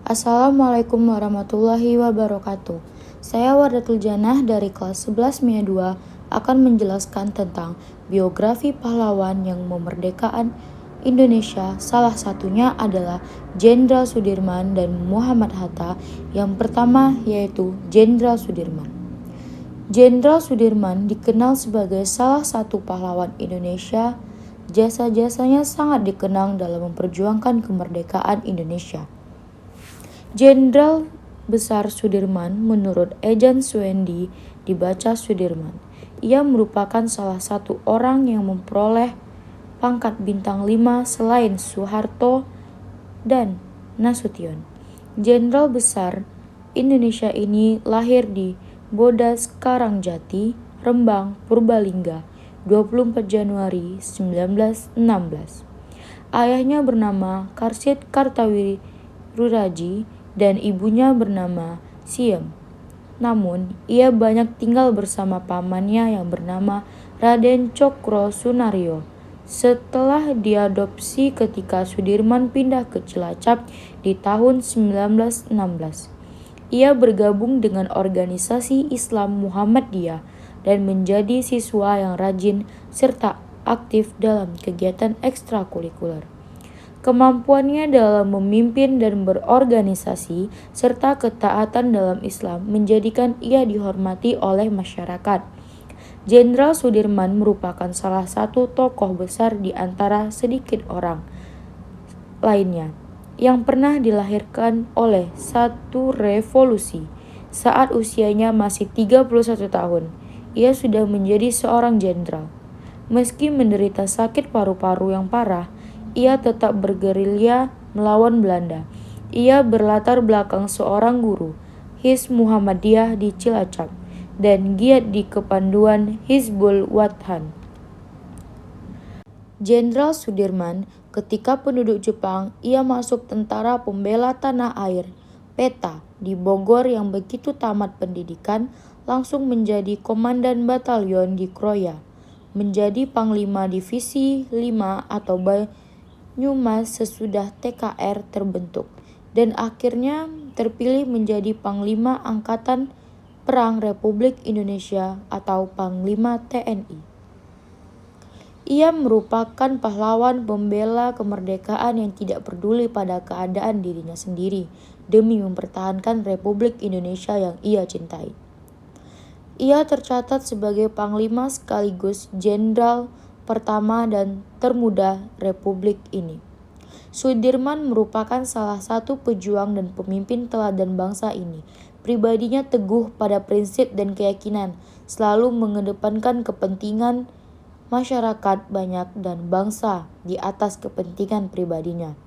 Assalamualaikum warahmatullahi wabarakatuh. Saya Wardatul Janah dari kelas 11 MIA 2 akan menjelaskan tentang biografi pahlawan yang memerdekakan Indonesia. Salah satunya adalah Jenderal Sudirman dan Muhammad Hatta. Yang pertama yaitu Jenderal Sudirman. Jenderal Sudirman dikenal sebagai salah satu pahlawan Indonesia. Jasa-jasanya sangat dikenang dalam memperjuangkan kemerdekaan Indonesia. Jenderal Besar Sudirman menurut Ejan Suwendi dibaca Sudirman. Ia merupakan salah satu orang yang memperoleh pangkat bintang 5 selain Soeharto dan Nasution. Jenderal Besar Indonesia ini lahir di Bodas Karangjati, Rembang, Purbalingga, 24 Januari 1916. Ayahnya bernama Karsid Kartawiruraji dan ibunya bernama Siem. Namun, ia banyak tinggal bersama pamannya yang bernama Raden Cokro Sunaryo. Setelah diadopsi ketika Sudirman pindah ke Cilacap di tahun 1916, ia bergabung dengan organisasi Islam Muhammadiyah dan menjadi siswa yang rajin serta aktif dalam kegiatan ekstrakurikuler. Kemampuannya dalam memimpin dan berorganisasi, serta ketaatan dalam Islam menjadikan ia dihormati oleh masyarakat. Jenderal Sudirman merupakan salah satu tokoh besar di antara sedikit orang lainnya yang pernah dilahirkan oleh satu revolusi. Saat usianya masih 31 tahun, ia sudah menjadi seorang jenderal. Meski menderita sakit paru-paru yang parah, ia tetap bergerilya melawan Belanda. Ia berlatar belakang seorang guru Hizb Muhammadiyah di Cilacap dan giat di kepanduan Hizbul Wathan. Jenderal Sudirman, ketika penduduk Jepang, ia masuk Tentara Pembela Tanah Air (PETA) di Bogor yang begitu tamat pendidikan, langsung menjadi komandan batalion di Kroya, menjadi Panglima Divisi 5 atau Banyumas sesudah TKR terbentuk, dan akhirnya terpilih menjadi Panglima Angkatan Perang Republik Indonesia atau Panglima TNI. Ia merupakan pahlawan pembela kemerdekaan yang tidak peduli pada keadaan dirinya sendiri demi mempertahankan Republik Indonesia yang ia cintai. Ia tercatat sebagai Panglima sekaligus Jenderal pertama dan termuda Republik ini. Sudirman merupakan salah satu pejuang dan pemimpin teladan bangsa ini. Pribadinya teguh pada prinsip dan keyakinan, selalu mengedepankan kepentingan masyarakat banyak dan bangsa di atas kepentingan pribadinya.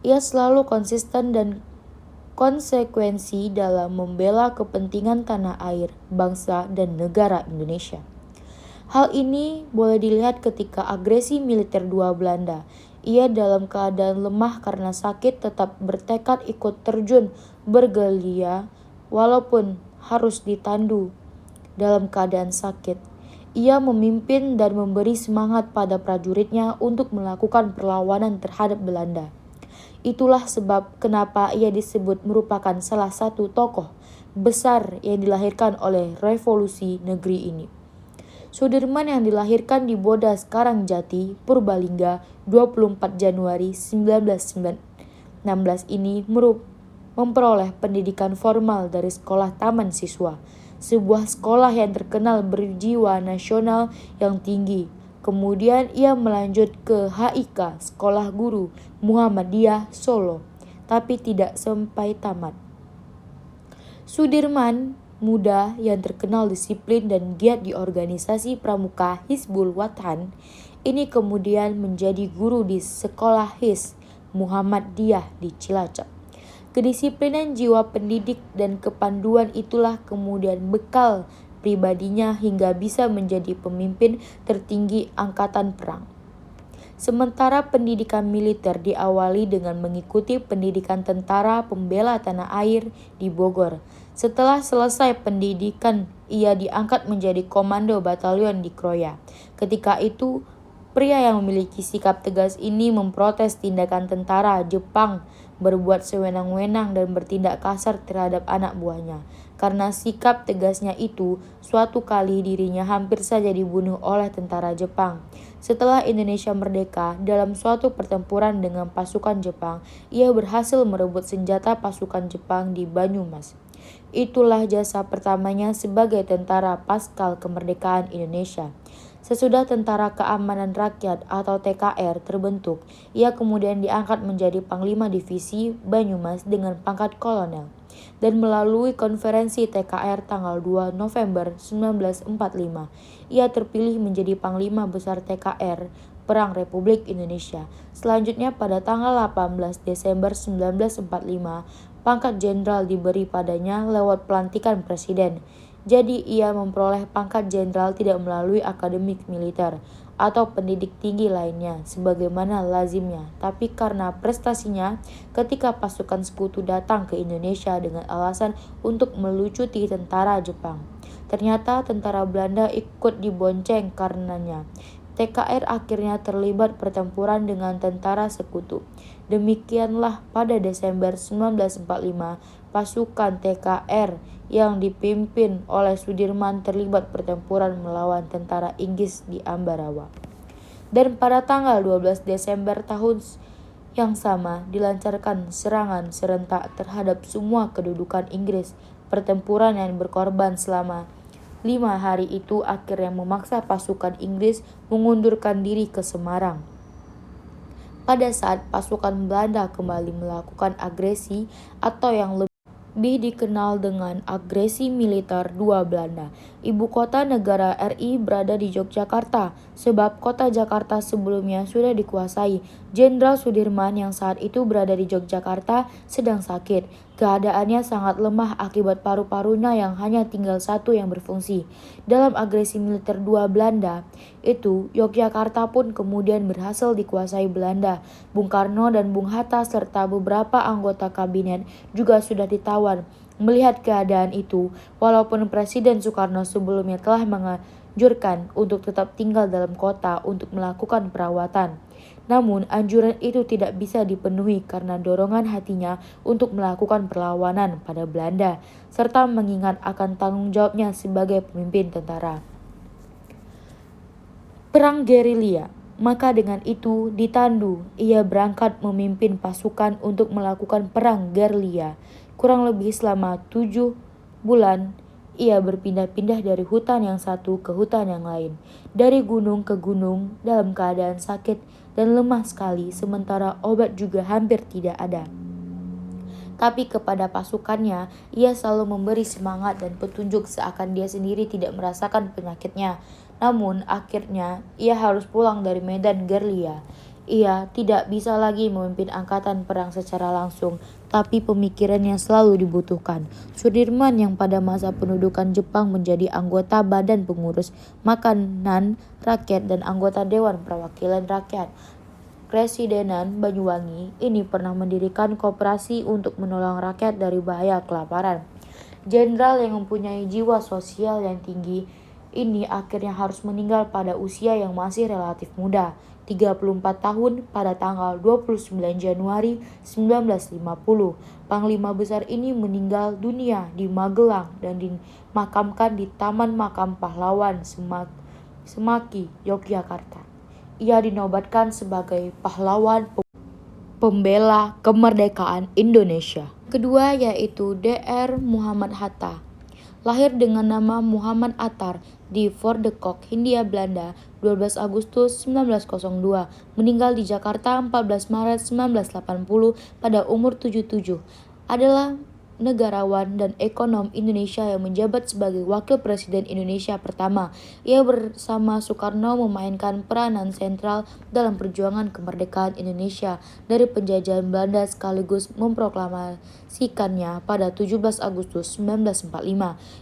Ia selalu konsisten dan konsekuensi dalam membela kepentingan tanah air, bangsa, dan negara Indonesia. Hal ini boleh dilihat ketika agresi militer dua Belanda. Ia dalam keadaan lemah karena sakit tetap bertekad ikut terjun bergerilya walaupun harus ditandu dalam keadaan sakit. Ia memimpin dan memberi semangat pada prajuritnya untuk melakukan perlawanan terhadap Belanda. Itulah sebab kenapa ia disebut merupakan salah satu tokoh besar yang dilahirkan oleh revolusi negeri ini. Sudirman yang dilahirkan di Bodas Karangjati, Purbalingga, 24 Januari 1916 ini memperoleh pendidikan formal dari Sekolah Taman Siswa, sebuah sekolah yang terkenal berjiwa nasional yang tinggi. Kemudian ia melanjut ke HIK, Sekolah Guru Muhammadiyah Solo, tapi tidak sampai tamat. Sudirman, muda yang terkenal disiplin dan giat di organisasi pramuka Hizbul Wathan, ini kemudian menjadi guru di Sekolah Hizb Muhammadiyah di Cilacap. Kedisiplinan jiwa pendidik dan kepanduan itulah kemudian bekal pribadinya hingga bisa menjadi pemimpin tertinggi angkatan perang. Sementara pendidikan militer diawali dengan mengikuti pendidikan Tentara Pembela Tanah Air di Bogor. Setelah selesai pendidikan, ia diangkat menjadi komando batalion di Kroya. Ketika itu, pria yang memiliki sikap tegas ini memprotes tindakan tentara Jepang berbuat sewenang-wenang dan bertindak kasar terhadap anak buahnya. Karena sikap tegasnya itu, suatu kali dirinya hampir saja dibunuh oleh tentara Jepang. Setelah Indonesia merdeka, dalam suatu pertempuran dengan pasukan Jepang, ia berhasil merebut senjata pasukan Jepang di Banyumas. Itulah jasa pertamanya sebagai tentara pasca kemerdekaan Indonesia. Sesudah Tentara Keamanan Rakyat atau TKR terbentuk, ia kemudian diangkat menjadi Panglima Divisi Banyumas dengan pangkat kolonel. Dan melalui konferensi TKR tanggal 2 November 1945, ia terpilih menjadi Panglima Besar TKR Perang Republik Indonesia. Selanjutnya pada tanggal 18 Desember 1945, pangkat jenderal diberi padanya lewat pelantikan presiden. Jadi ia memperoleh pangkat jenderal tidak melalui akademik militer atau pendidik tinggi lainnya sebagaimana lazimnya, tapi karena prestasinya ketika pasukan sekutu datang ke Indonesia dengan alasan untuk melucuti tentara Jepang. Ternyata tentara Belanda ikut dibonceng karenanya. TKR akhirnya terlibat pertempuran dengan tentara sekutu. Demikianlah pada Desember 1945, pasukan TKR yang dipimpin oleh Sudirman terlibat pertempuran melawan tentara Inggris di Ambarawa. Dan pada tanggal 12 Desember tahun yang sama dilancarkan serangan serentak terhadap semua kedudukan Inggris. Pertempuran yang berkorban selama 5 hari itu akhirnya memaksa pasukan Inggris mengundurkan diri ke Semarang. Pada saat pasukan Belanda kembali melakukan agresi atau yang lebih dikenal dengan agresi militer dua Belanda. Ibu kota negara RI berada di Yogyakarta, sebab kota Jakarta sebelumnya sudah dikuasai. Jenderal Sudirman yang saat itu berada di Yogyakarta sedang sakit. Keadaannya sangat lemah akibat paru-parunya yang hanya tinggal satu yang berfungsi. Dalam agresi militer dua Belanda itu, Yogyakarta pun kemudian berhasil dikuasai Belanda. Bung Karno dan Bung Hatta serta beberapa anggota kabinet juga sudah ditawan. Melihat keadaan itu, walaupun Presiden Soekarno sebelumnya telah menganjurkan untuk tetap tinggal dalam kota untuk melakukan perawatan, namun anjuran itu tidak bisa dipenuhi karena dorongan hatinya untuk melakukan perlawanan pada Belanda, serta mengingat akan tanggung jawabnya sebagai pemimpin tentara. Perang gerilya. Maka dengan itu ditandu, ia berangkat memimpin pasukan untuk melakukan perang gerilya. Kurang lebih selama 7 bulan, ia berpindah-pindah dari hutan yang satu ke hutan yang lain, dari gunung ke gunung dalam keadaan sakit dan lemah sekali, sementara obat juga hampir tidak ada. Tapi kepada pasukannya, ia selalu memberi semangat dan petunjuk seakan dia sendiri tidak merasakan penyakitnya. Namun akhirnya ia harus pulang dari medan gerilya. Ia tidak bisa lagi memimpin angkatan perang secara langsung, tapi pemikirannya selalu dibutuhkan. Sudirman yang pada masa pendudukan Jepang menjadi anggota Badan Pengurus Makanan Rakyat dan anggota Dewan Perwakilan Rakyat Presidenan Banyuwangi ini pernah mendirikan koperasi untuk menolong rakyat dari bahaya kelaparan. Jenderal yang mempunyai jiwa sosial yang tinggi ini akhirnya harus meninggal pada usia yang masih relatif muda, 34 tahun pada tanggal 29 Januari 1950. Panglima besar ini meninggal dunia di Magelang dan dimakamkan di Taman Makam Pahlawan Semaki, Yogyakarta. Ia dinobatkan sebagai pahlawan pembela kemerdekaan Indonesia. Kedua yaitu Dr. Muhammad Hatta. Lahir dengan nama Muhammad Attar di Fort de Kock, Hindia Belanda, 12 Agustus 1902, meninggal di Jakarta 14 Maret 1980 pada umur 77, adalah negarawan dan ekonom Indonesia yang menjabat sebagai Wakil Presiden Indonesia pertama. Ia bersama Soekarno memainkan peranan sentral dalam perjuangan kemerdekaan Indonesia dari penjajahan Belanda sekaligus memproklamasikannya pada 17 Agustus 1945.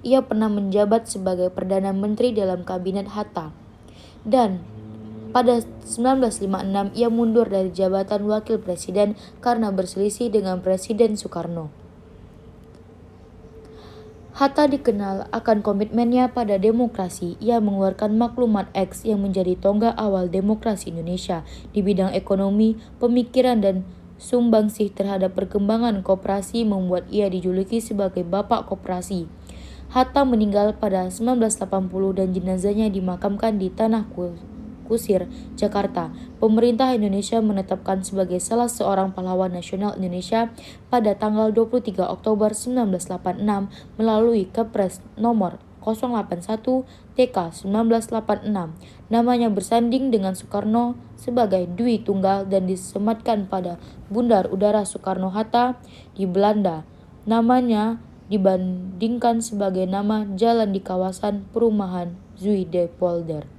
Ia pernah menjabat sebagai Perdana Menteri dalam Kabinet Hatta. Dan pada 1956 ia mundur dari jabatan Wakil Presiden karena berselisih dengan Presiden Soekarno. Hatta dikenal akan komitmennya pada demokrasi. Ia mengeluarkan Maklumat X yang menjadi tonggak awal demokrasi Indonesia di bidang ekonomi, pemikiran dan sumbangsih terhadap perkembangan koperasi membuat ia dijuluki sebagai Bapak Koperasi. Hatta meninggal pada 1980 dan jenazahnya dimakamkan di Tanah Kusir, Jakarta. Pemerintah Indonesia menetapkan sebagai salah seorang pahlawan nasional Indonesia pada tanggal 23 Oktober 1986 melalui Kepres nomor 081 TK 1986. Namanya bersanding dengan Soekarno sebagai Dwi Tunggal dan disematkan pada Bundar Udara Soekarno-Hatta di Belanda. Namanya dibandingkan sebagai nama jalan di kawasan perumahan Zuidepolder.